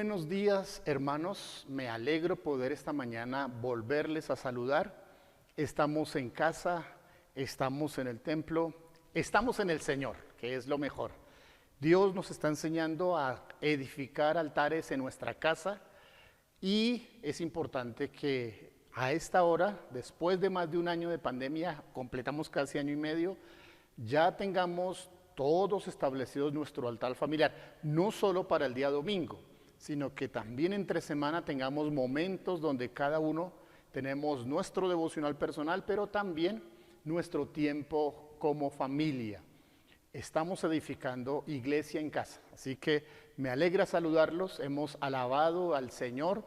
buenos días, hermanos. Me alegro poder esta mañana volverles a saludar. Estamos en casa, estamos en el templo, estamos en el Señor, que es lo mejor. Dios nos está enseñando a edificar altares en nuestra casa y es importante que a esta hora, después de más de un año de pandemia, completamos casi año y medio, ya tengamos todos establecidos nuestro altar familiar, no solo para el día domingo, sino que también entre semana tengamos momentos donde cada uno tenemos nuestro devocional personal, pero también nuestro tiempo como familia. Estamos edificando iglesia en casa, así que me alegra saludarlos, hemos alabado al Señor,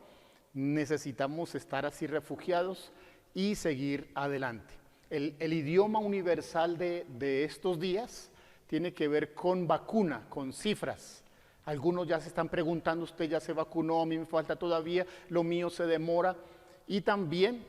necesitamos estar así refugiados y seguir adelante. El idioma universal de estos días tiene que ver con vacuna, con cifras. Algunos ya se están preguntando, usted ya se vacunó, a mí me falta todavía, lo mío se demora. Y también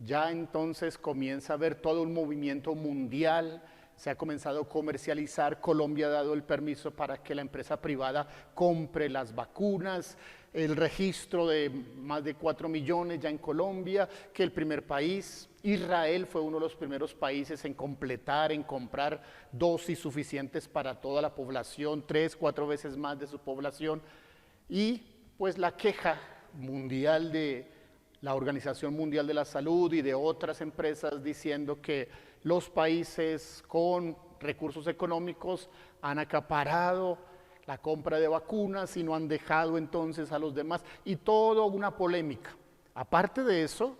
ya entonces comienza a haber todo un movimiento mundial, se ha comenzado a comercializar, Colombia ha dado el permiso para que la empresa privada compre las vacunas, el registro de más de 4 millones ya en Colombia, que el primer país, Israel fue uno de los primeros países en completar, en comprar dosis suficientes para toda la población, 3, 4 veces más de su población, y pues la queja mundial de la Organización Mundial de la Salud y de otras empresas diciendo que los países con recursos económicos han acaparado la compra de vacunas y no han dejado entonces a los demás, y toda una polémica. Aparte de eso,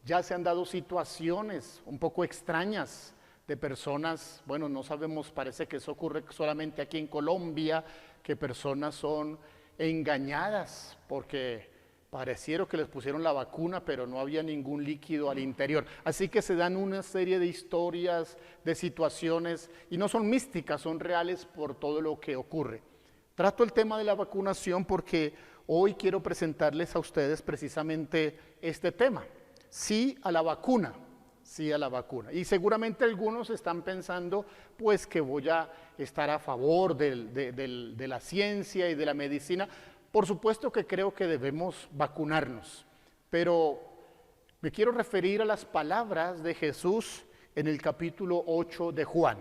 ya se han dado situaciones un poco extrañas de personas, bueno, no sabemos, parece que eso ocurre solamente aquí en Colombia, que personas son engañadas porque parecieron que les pusieron la vacuna, pero no había ningún líquido al interior. Así que se dan una serie de historias, de situaciones, y no son místicas, son reales por todo lo que ocurre. Trato el tema de la vacunación porque hoy quiero presentarles a ustedes precisamente este tema. Sí a la vacuna, sí a la vacuna. Y seguramente algunos están pensando pues que voy a estar a favor de la ciencia y de la medicina. Por supuesto que creo que debemos vacunarnos, pero me quiero referir a las palabras de Jesús en el capítulo 8 de Juan.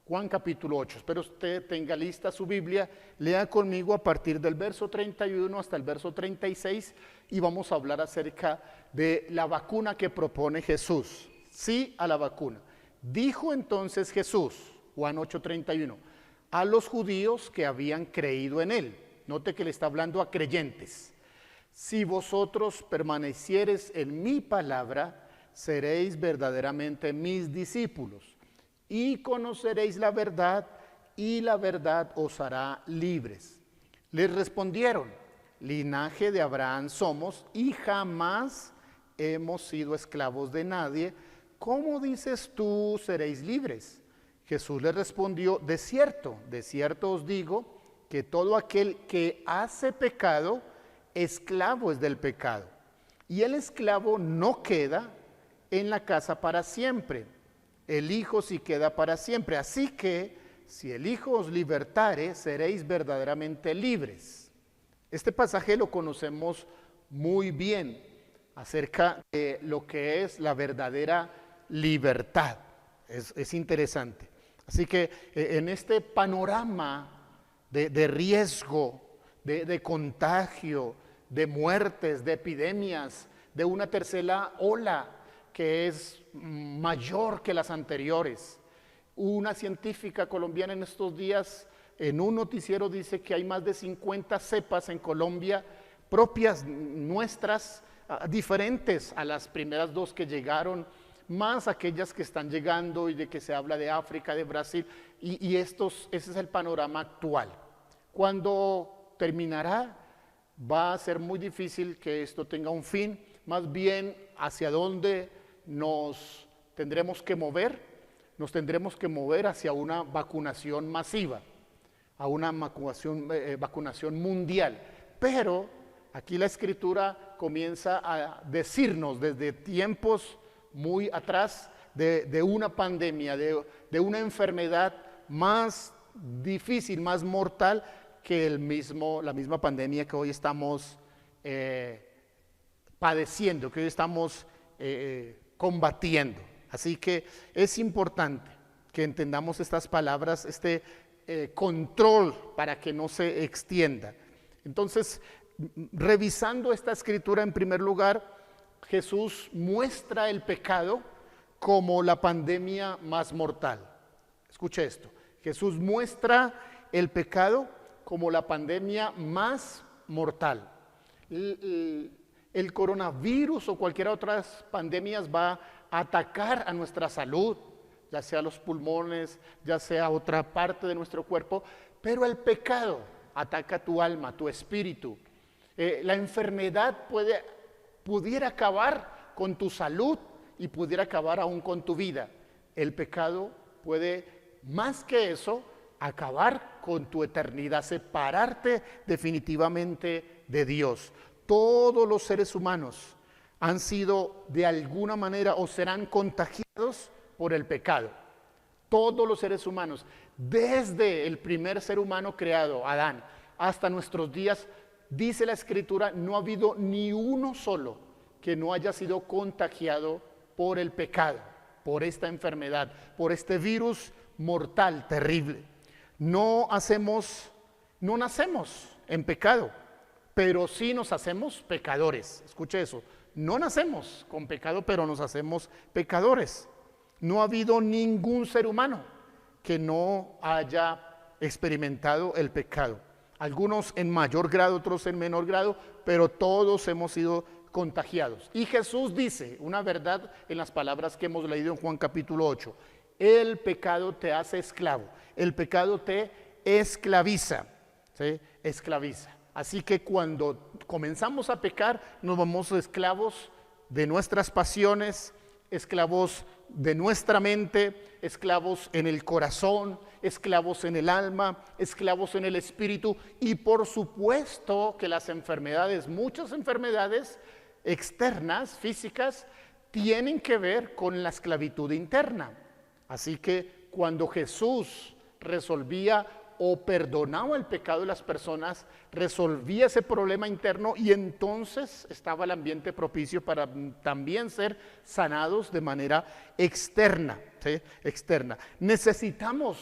Juan capítulo 8, espero usted tenga lista su Biblia, lea conmigo a partir del verso 31 hasta el verso 36 y vamos a hablar acerca de la vacuna que propone Jesús. Sí a la vacuna. Dijo entonces Jesús, Juan 8:31, a los judíos que habían creído en él. Note que le está hablando a creyentes. Si vosotros permaneciereis en mi palabra, seréis verdaderamente mis discípulos y conoceréis la verdad y la verdad os hará libres. Les respondieron, linaje de Abraham somos y jamás hemos sido esclavos de nadie. ¿Cómo dices tú seréis libres? Jesús les respondió, de cierto os digo, que todo aquel que hace pecado, esclavo es del pecado. Y el esclavo no queda en la casa para siempre, el Hijo sí queda para siempre. Así que, si el Hijo os libertare, seréis verdaderamente libres. Este pasaje lo conocemos muy bien, acerca de lo que es la verdadera libertad. Es interesante. Así que en este panorama de riesgo, de contagio, de muertes, de epidemias, de una tercera ola que es mayor que las anteriores. Una científica colombiana en estos días en un noticiero dice que hay más de 50 cepas en Colombia propias nuestras, diferentes a las primeras dos que llegaron, más aquellas que están llegando y de que se habla de África, de Brasil, y ese es el panorama actual. Cuando terminará, va a ser muy difícil que esto tenga un fin, más bien hacia dónde nos tendremos que mover hacia una vacunación masiva, a una vacunación mundial. Pero aquí la Escritura comienza a decirnos desde tiempos muy atrás de una pandemia, de una enfermedad más difícil, más mortal, que la misma pandemia que hoy estamos padeciendo, que hoy estamos combatiendo. Así que es importante que entendamos estas palabras, este control para que no se extienda. Entonces, revisando esta escritura, en primer lugar, Jesús muestra el pecado como la pandemia más mortal. Escuche esto. Jesús muestra el pecado como la pandemia más mortal. El coronavirus o cualquier otras pandemias va a atacar a nuestra salud, ya sea los pulmones, ya sea otra parte de nuestro cuerpo, pero el pecado ataca tu alma, tu espíritu. La enfermedad pudiera acabar con tu salud y pudiera acabar aún con tu vida. El pecado puede, más que eso, acabar con tu eternidad, separarte definitivamente de Dios. Todos los seres humanos han sido de alguna manera o serán contagiados por el pecado. Todos los seres humanos, desde el primer ser humano creado, Adán, hasta nuestros días, dice la Escritura, no ha habido ni uno solo que no haya sido contagiado por el pecado, por esta enfermedad, por este virus mortal, terrible. No nacemos en pecado, pero sí nos hacemos pecadores. Escuche eso, no nacemos con pecado, pero nos hacemos pecadores. No ha habido ningún ser humano que no haya experimentado el pecado. Algunos en mayor grado, otros en menor grado, pero todos hemos sido contagiados. Y Jesús dice una verdad en las palabras que hemos leído en Juan capítulo 8. El pecado te hace esclavo, el pecado te esclaviza, ¿sí? Esclaviza. Así que cuando comenzamos a pecar, nos vamos esclavos de nuestras pasiones, esclavos de nuestra mente, esclavos en el corazón, esclavos en el alma, esclavos en el espíritu, y por supuesto que las enfermedades, muchas enfermedades externas, físicas, tienen que ver con la esclavitud interna. Así que cuando Jesús resolvía o perdonaba el pecado de las personas, resolvía ese problema interno y entonces estaba el ambiente propicio para también ser sanados de manera externa, ¿sí? Externa. Necesitamos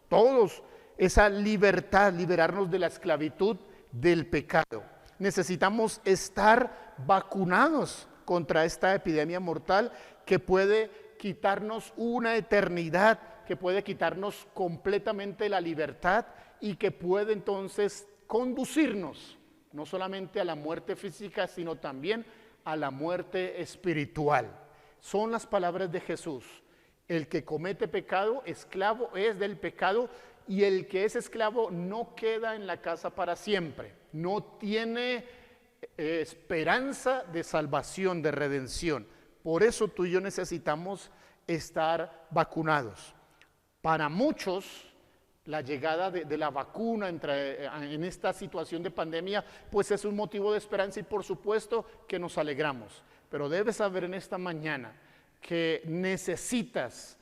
todos esa libertad, liberarnos de la esclavitud del pecado. Necesitamos estar vacunados contra esta epidemia mortal que puede quitarnos una eternidad, que puede quitarnos completamente la libertad y que puede entonces conducirnos no solamente a la muerte física, sino también a la muerte espiritual. Son las palabras de Jesús. El que comete pecado, esclavo es del pecado, y el que es esclavo no queda en la casa para siempre. No tiene esperanza de salvación, de redención. Por eso tú y yo necesitamos estar vacunados. Para muchos, la llegada de la vacuna en esta situación de pandemia, pues es un motivo de esperanza y por supuesto que nos alegramos. Pero debes saber en esta mañana que necesitas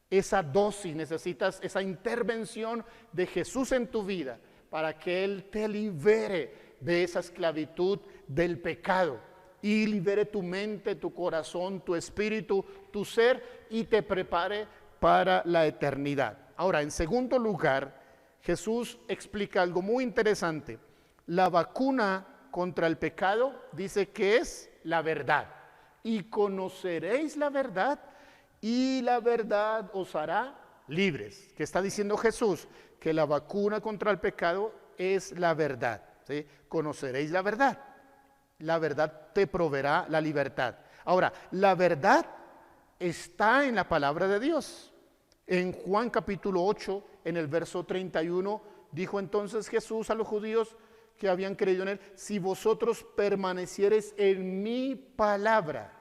esa dosis, necesitas esa intervención de Jesús en tu vida para que Él te libere de esa esclavitud del pecado y libere tu mente, tu corazón, tu espíritu, tu ser y te prepare para la eternidad. Ahora, en segundo lugar, Jesús explica algo muy interesante. La vacuna contra el pecado dice que es la verdad. Y conoceréis la verdad y la verdad os hará libres. ¿Qué está diciendo Jesús? Que la vacuna contra el pecado es la verdad, ¿sí? Conoceréis la verdad. La verdad te proveerá la libertad. Ahora, la verdad está en la palabra de Dios. En Juan capítulo 8, en el verso 31, dijo entonces Jesús a los judíos que habían creído en Él: si vosotros permaneciereis en mi palabra,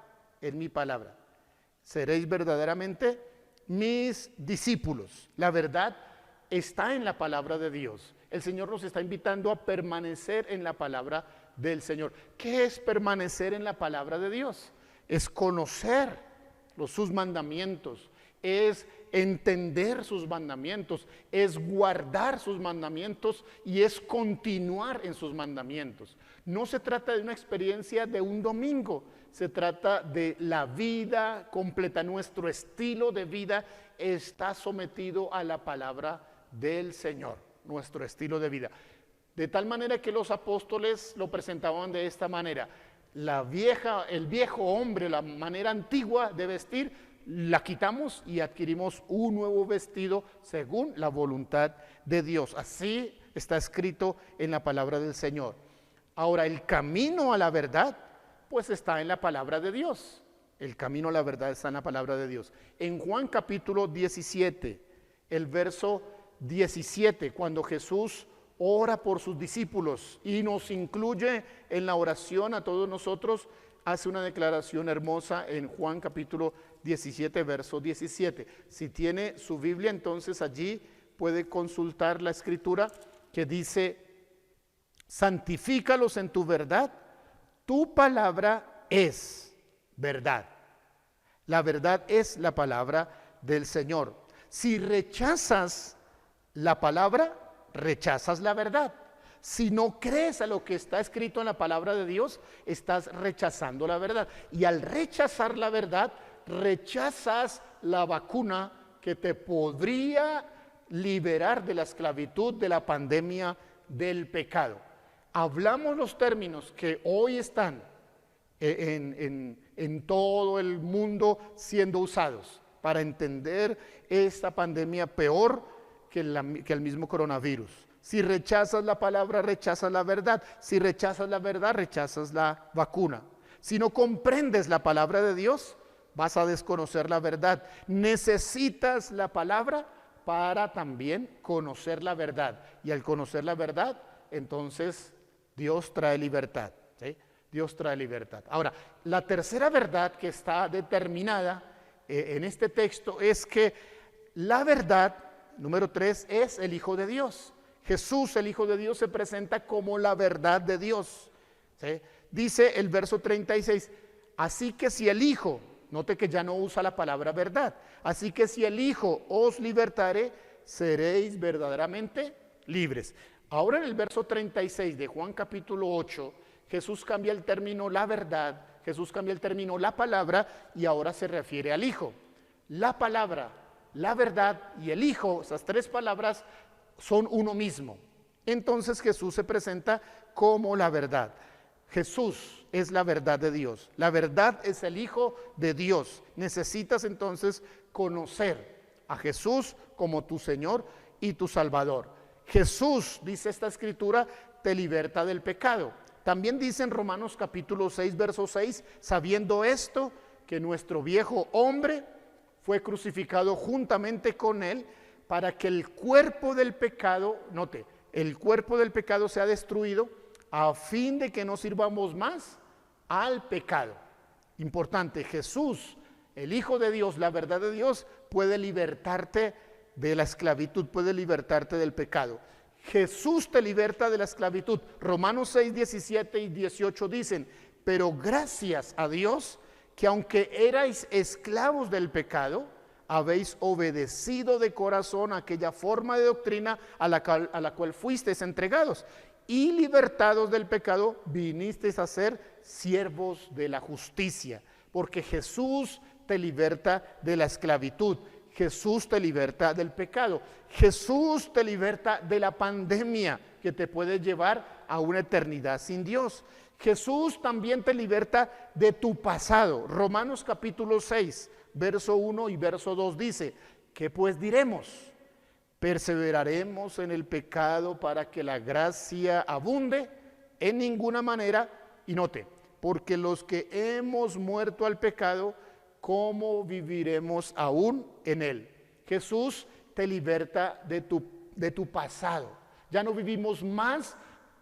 seréis verdaderamente mis discípulos. La verdad está en la palabra de Dios. El Señor nos está invitando a permanecer en la palabra del Señor. ¿Qué es permanecer en la palabra de Dios? Es conocer sus mandamientos, es entender sus mandamientos, es guardar sus mandamientos y es continuar en sus mandamientos. No se trata de una experiencia de un domingo, se trata de la vida completa. Nuestro estilo de vida está sometido a la palabra del Señor, nuestro estilo de vida. De tal manera que los apóstoles lo presentaban de esta manera. El viejo hombre, la manera antigua de vestir, la quitamos y adquirimos un nuevo vestido según la voluntad de Dios. Así está escrito en la palabra del Señor. Ahora, el camino a la verdad, pues está en la palabra de Dios. El camino a la verdad está en la palabra de Dios. En Juan capítulo 17, el verso 17, cuando Jesús ora por sus discípulos y nos incluye en la oración a todos nosotros, hace una declaración hermosa en Juan capítulo 17, verso 17. Si tiene su Biblia, entonces allí puede consultar la escritura que dice: santifícalos en tu verdad, tu palabra es verdad. La verdad es la palabra del Señor. Si rechazas la palabra, rechazas la verdad. Si no crees a lo que está escrito en la palabra de Dios, estás rechazando la verdad. Y al rechazar la verdad, rechazas la vacuna que te podría liberar de la esclavitud, de la pandemia del pecado. Hablamos los términos que hoy están en todo el mundo siendo usados para entender esta pandemia peor que el mismo coronavirus. Si rechazas la palabra, rechazas la verdad. Si rechazas la verdad, rechazas la vacuna. Si no comprendes la palabra de Dios, vas a desconocer la verdad. Necesitas la palabra para también conocer la verdad. Y al conocer la verdad, entonces Dios trae libertad. ¿Sí? Dios trae libertad. Ahora, la tercera verdad que está determinada en este texto es que la verdad, número 3, es el Hijo de Dios. Jesús, el Hijo de Dios, se presenta como la verdad de Dios. ¿Sí? Dice el verso 36, así que si el Hijo, note que ya no usa la palabra verdad, así que si el Hijo os libertare, seréis verdaderamente libres. Ahora en el verso 36 de Juan capítulo 8, Jesús cambia el término la verdad, Jesús cambia el término la palabra y ahora se refiere al Hijo. La palabra, la verdad y el Hijo, esas tres palabras son uno mismo. Entonces Jesús se presenta como la verdad. Jesús es la verdad de Dios. La verdad es el Hijo de Dios. Necesitas entonces conocer a Jesús como tu Señor y tu Salvador. Jesús, dice esta escritura, te liberta del pecado. También dice en Romanos capítulo 6, verso 6, sabiendo esto, que nuestro viejo hombre fue crucificado juntamente con él para que el cuerpo del pecado, note, el cuerpo del pecado sea destruido a fin de que no sirvamos más al pecado. Importante, Jesús, el Hijo de Dios, la verdad de Dios, puede libertarte de la esclavitud, puede libertarte del pecado. Jesús te liberta de la esclavitud. Romanos 6, 17 y 18 dicen, pero gracias a Dios que aunque erais esclavos del pecado, habéis obedecido de corazón aquella forma de doctrina a la cual fuisteis entregados, y libertados del pecado, vinisteis a ser siervos de la justicia, porque Jesús te liberta de la esclavitud, Jesús te liberta del pecado, Jesús te liberta de la pandemia que te puede llevar a una eternidad sin Dios. Jesús también te liberta de tu pasado. Romanos capítulo 6, verso 1 y verso 2 dice, ¿qué pues diremos? ¿Perseveraremos en el pecado para que la gracia abunde? En ninguna manera. Y note, porque los que hemos muerto al pecado, ¿cómo viviremos aún en él? Jesús te liberta de tu pasado. Ya no vivimos más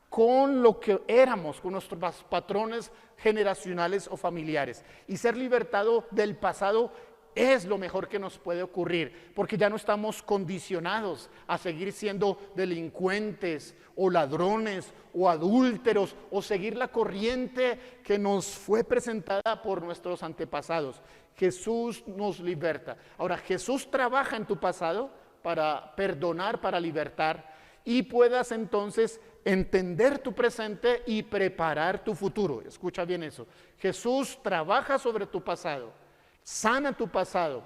con lo que éramos, con nuestros patrones generacionales o familiares. Y ser libertado del pasado es lo mejor que nos puede ocurrir, porque ya no estamos condicionados a seguir siendo delincuentes o ladrones o adúlteros o seguir la corriente que nos fue presentada por nuestros antepasados. Jesús nos liberta. Ahora, Jesús trabaja en tu pasado para perdonar, para libertar, y puedas entonces entender tu presente y preparar tu futuro. Escucha bien eso. Jesús trabaja sobre tu pasado, sana tu pasado,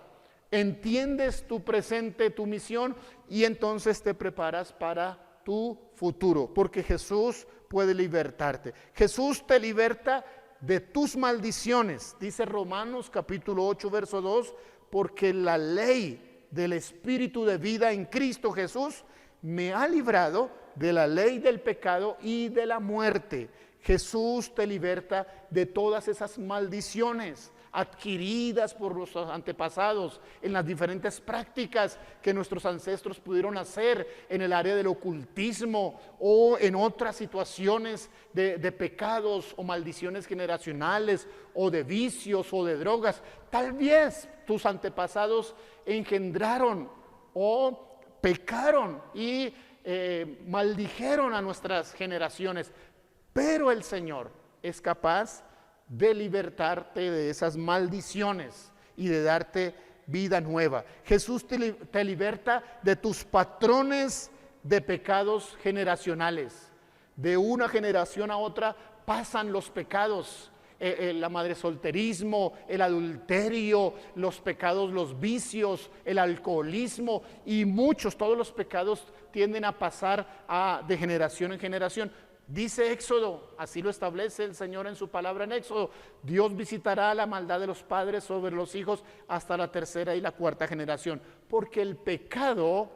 entiendes tu presente, tu misión, y entonces te preparas para tu futuro, porque Jesús puede libertarte. Jesús te liberta de tus maldiciones, dice Romanos capítulo 8, verso 2, porque la ley del Espíritu de vida en Cristo Jesús me ha librado de la ley del pecado y de la muerte. Jesús te liberta de todas esas maldiciones adquiridas por nuestros antepasados en las diferentes prácticas que nuestros ancestros pudieron hacer en el área del ocultismo o en otras situaciones de pecados o maldiciones generacionales o de vicios o de drogas. Tal vez tus antepasados engendraron o pecaron y maldijeron a nuestras generaciones, pero el Señor es capaz de libertarte de esas maldiciones y de darte vida nueva. Jesús te liberta de tus patrones de pecados generacionales. De una generación a otra pasan los pecados, la madresolterismo, el adulterio, los pecados, los vicios, el alcoholismo y todos los pecados tienden a pasar de generación en generación. Dice Éxodo, así lo establece el Señor en su palabra en Éxodo: Dios visitará la maldad de los padres sobre los hijos hasta la tercera y la cuarta generación, porque el pecado,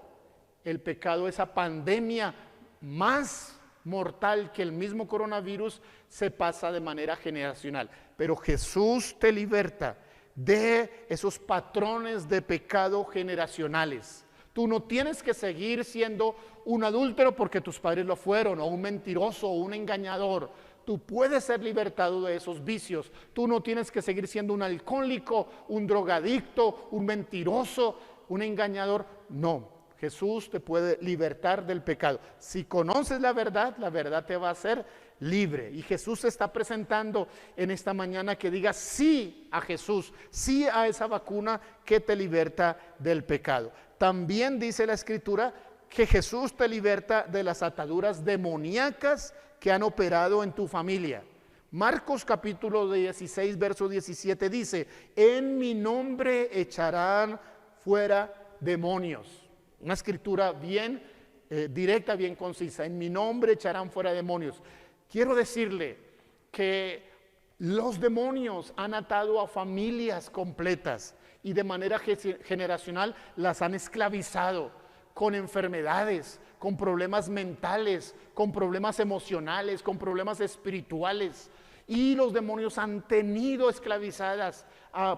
esa pandemia más mortal que el mismo coronavirus, se pasa de manera generacional. Pero Jesús te liberta de esos patrones de pecado generacionales. Tú no tienes que seguir siendo un adúltero porque tus padres lo fueron, o un mentiroso, o un engañador. Tú puedes ser libertado de esos vicios. Tú no tienes que seguir siendo un alcohólico, un drogadicto, un mentiroso, un engañador. No, Jesús te puede libertar del pecado. Si conoces la verdad te va a hacer libre. Y Jesús se está presentando en esta mañana que diga sí a Jesús, sí a esa vacuna que te liberta del pecado. También dice la Escritura que Jesús te liberta de las ataduras demoníacas que han operado en tu familia. Marcos capítulo 16, verso 17 dice: en mi nombre echarán fuera demonios. Una escritura bien directa, bien concisa. En mi nombre echarán fuera demonios. Quiero decirle que los demonios han atado a familias completas y de manera generacional las han esclavizado con enfermedades, con problemas mentales, con problemas emocionales, con problemas espirituales. Y los demonios han tenido esclavizadas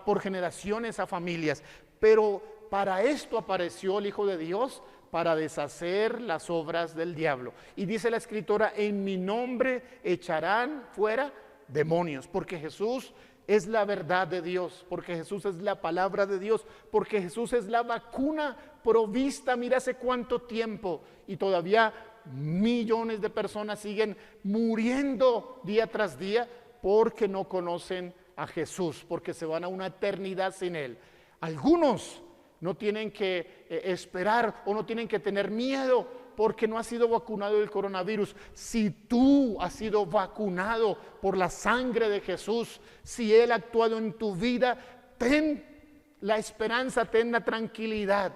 por generaciones a familias. Pero para esto apareció el Hijo de Dios, para deshacer las obras del diablo. Y dice la Escritura: en mi nombre echarán fuera demonios, porque Jesús es la verdad de Dios, porque Jesús es la palabra de Dios, porque Jesús es la vacuna provista, mira hace cuánto tiempo, y todavía millones de personas siguen muriendo día tras día porque no conocen a Jesús, porque se van a una eternidad sin Él. Algunos no tienen que esperar o no tienen que tener miedo porque no has sido vacunado del coronavirus. Si tú has sido vacunado por la sangre de Jesús, si Él ha actuado en tu vida, ten la esperanza, ten la tranquilidad.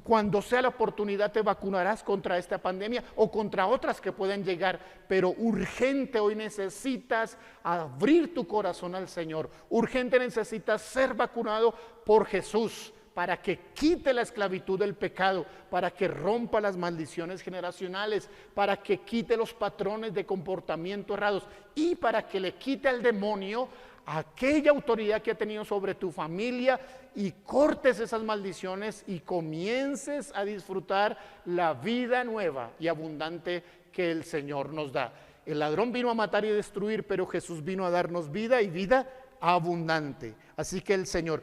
Cuando sea la oportunidad te vacunarás contra esta pandemia o contra otras que pueden llegar, pero urgente hoy necesitas abrir tu corazón al Señor. Urgente necesitas ser vacunado por Jesús, para que quite la esclavitud del pecado, para que rompa las maldiciones generacionales, para que quite los patrones de comportamiento errados y para que le quite al demonio aquella autoridad que ha tenido sobre tu familia y cortes esas maldiciones y comiences a disfrutar la vida nueva y abundante que el Señor nos da. El ladrón vino a matar y destruir, pero Jesús vino a darnos vida y vida abundante. Así que el Señor,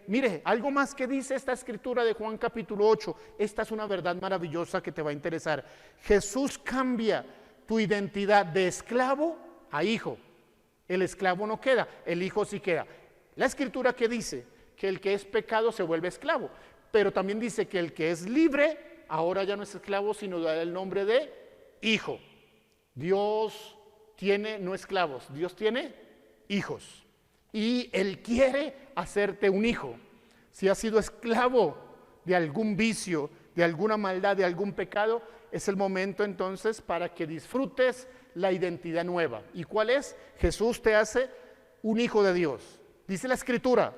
mire, algo más que dice esta escritura de Juan capítulo 8, esta es una verdad maravillosa que te va a interesar. Jesús cambia tu identidad de esclavo a hijo. El esclavo no queda, el hijo sí queda. La escritura que dice que el que es pecado se vuelve esclavo, pero también dice que el que es libre ahora ya no es esclavo, sino da el nombre de hijo. Dios tiene no esclavos, Dios tiene hijos. Y Él quiere hacerte un hijo. Si has sido esclavo de algún vicio, de alguna maldad, de algún pecado, es el momento entonces para que disfrutes la identidad nueva. ¿Y cuál es? Jesús te hace un hijo de Dios. Dice la escritura,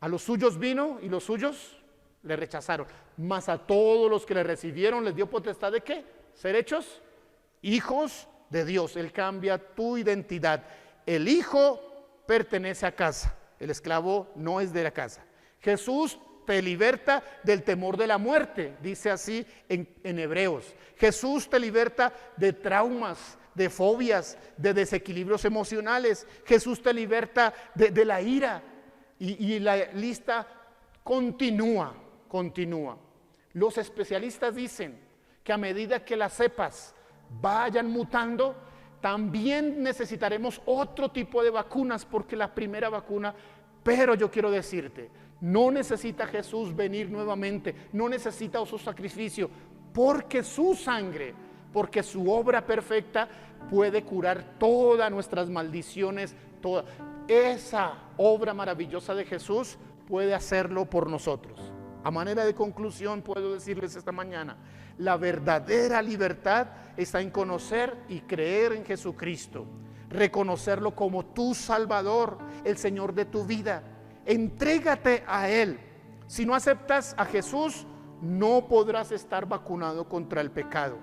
a los suyos vino y los suyos le rechazaron. Mas a todos los que le recibieron les dio potestad de ¿qué? Ser hechos hijos de Dios. Él cambia tu identidad. El hijo pertenece a casa, el esclavo no es de la casa. Jesús te liberta del temor de la muerte, dice así en Hebreos. Jesús te liberta de traumas, de fobias, de desequilibrios emocionales. Jesús te liberta de la ira. Y la lista continúa. Los especialistas dicen que a medida que las cepas vayan mutando, también necesitaremos otro tipo de vacunas, porque la primera vacuna, pero yo quiero decirte, no necesita Jesús venir nuevamente, no necesita su sacrificio, porque su sangre, porque su obra perfecta puede curar todas nuestras maldiciones, toda esa obra maravillosa de Jesús puede hacerlo por nosotros. A manera de conclusión puedo decirles esta mañana, la verdadera libertad está en conocer y creer en Jesucristo, reconocerlo como tu Salvador, el Señor de tu vida. Entrégate a Él. Si no aceptas a Jesús, no podrás estar vacunado contra el pecado.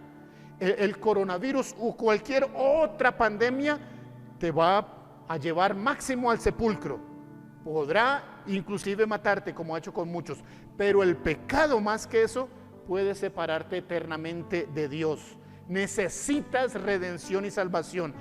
El coronavirus o cualquier otra pandemia te va a llevar máximo al sepulcro. Podrá inclusive matarte, como ha hecho con muchos, pero el pecado más que eso puede separarte eternamente de Dios. Necesitas redención y salvación.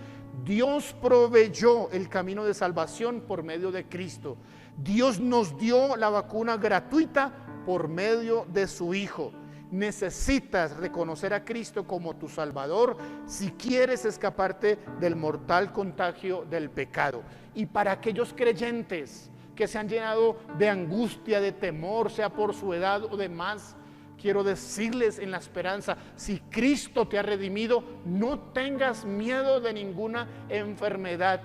Dios proveyó el camino de salvación por medio de Cristo. Dios nos dio la vacuna gratuita por medio de su Hijo. Necesitas reconocer a Cristo como tu Salvador si quieres escaparte del mortal contagio del pecado. Y para aquellos creyentes que se han llenado de angustia, de temor, sea por su edad o demás, quiero decirles en la esperanza, si Cristo te ha redimido, no tengas miedo de ninguna enfermedad.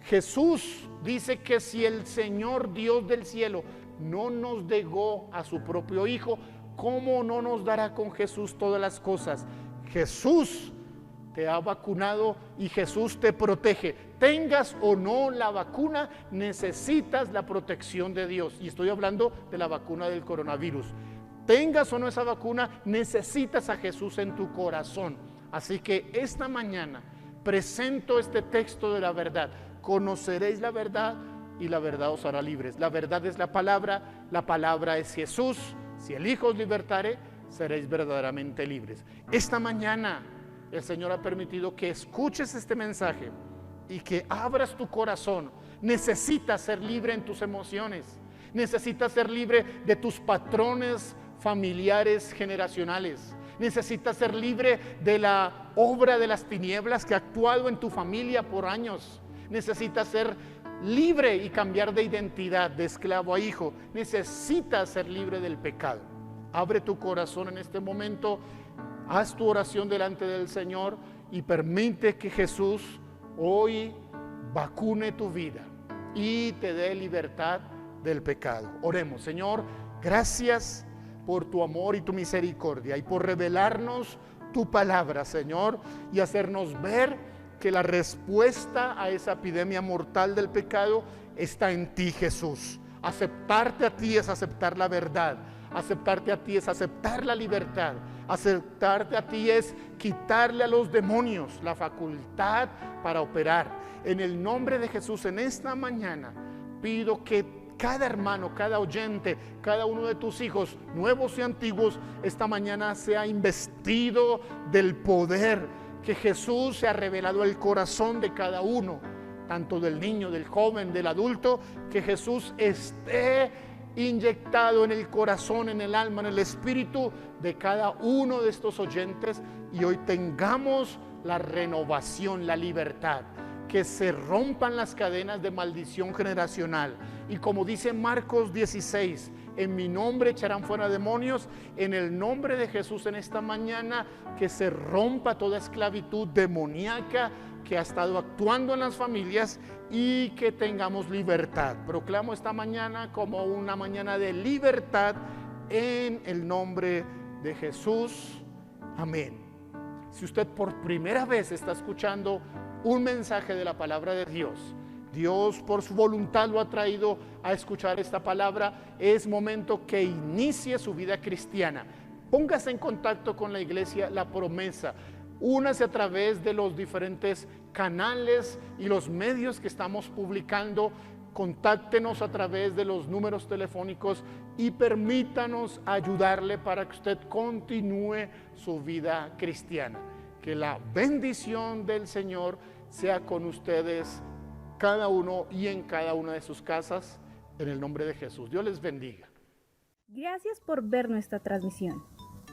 Jesús dice que si el Señor Dios del cielo no nos dejó a su propio Hijo, ¿cómo no nos dará con Jesús todas las cosas? Jesús te ha vacunado y Jesús te protege. Tengas o no la vacuna, necesitas la protección de Dios. Y estoy hablando de la vacuna del coronavirus. Tengas o no esa vacuna, necesitas a Jesús en tu corazón. Así que esta mañana presento este texto de la verdad. Conoceréis la verdad y la verdad os hará libres. La verdad es la palabra es Jesús. Si el Hijo os libertare, seréis verdaderamente libres. Esta mañana el Señor ha permitido que escuches este mensaje y que abras tu corazón. Necesitas ser libre en tus emociones. Necesitas ser libre de tus patrones familiares generacionales. Necesitas ser libre de la obra de las tinieblas que ha actuado en tu familia por años. Necesitas ser libre y cambiar de identidad, de esclavo a hijo. Necesitas ser libre del pecado. Abre tu corazón en este momento, haz tu oración delante del Señor y permite que Jesús hoy vacune tu vida y te dé libertad del pecado. Oremos. Señor, gracias por tu amor y tu misericordia y por revelarnos tu palabra, Señor, y hacernos ver que la respuesta a esa epidemia mortal del pecado está en ti, Jesús. Aceptarte a ti es aceptar la verdad. Aceptarte a ti es aceptar la libertad. Aceptarte a ti es quitarle a los demonios la facultad para operar. En el nombre de Jesús, en esta mañana, pido que cada hermano, cada oyente, cada uno de tus hijos, nuevos y antiguos, esta mañana sea investido del poder que Jesús se ha revelado al corazón de cada uno tanto del niño, del joven, del adulto, que Jesús esté inyectado en el corazón, en el alma, en el espíritu de cada uno de estos oyentes, y hoy tengamos la renovación, la libertad, que se rompan las cadenas de maldición generacional. Y como dice Marcos 16, en mi nombre echarán fuera demonios. En el nombre de Jesús en esta mañana, que se rompa toda esclavitud demoníaca que ha estado actuando en las familias y que tengamos libertad. Proclamo esta mañana como una mañana de libertad en el nombre de Jesús. Amén. Si usted por primera vez está escuchando un mensaje de la palabra de Dios, Dios por su voluntad lo ha traído a escuchar esta palabra, es momento que inicie su vida cristiana. Póngase en contacto con la iglesia La Promesa. Únase a través de los diferentes canales y los medios que estamos publicando. Contáctenos a través de los números telefónicos y permítanos ayudarle para que usted continúe su vida cristiana. Que la bendición del Señor sea con ustedes, cada uno y en cada una de sus casas, en el nombre de Jesús. Dios les bendiga. Gracias por ver nuestra transmisión.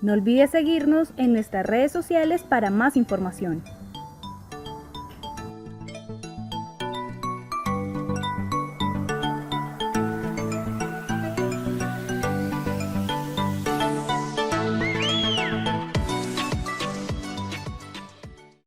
No olvides seguirnos en nuestras redes sociales para más información.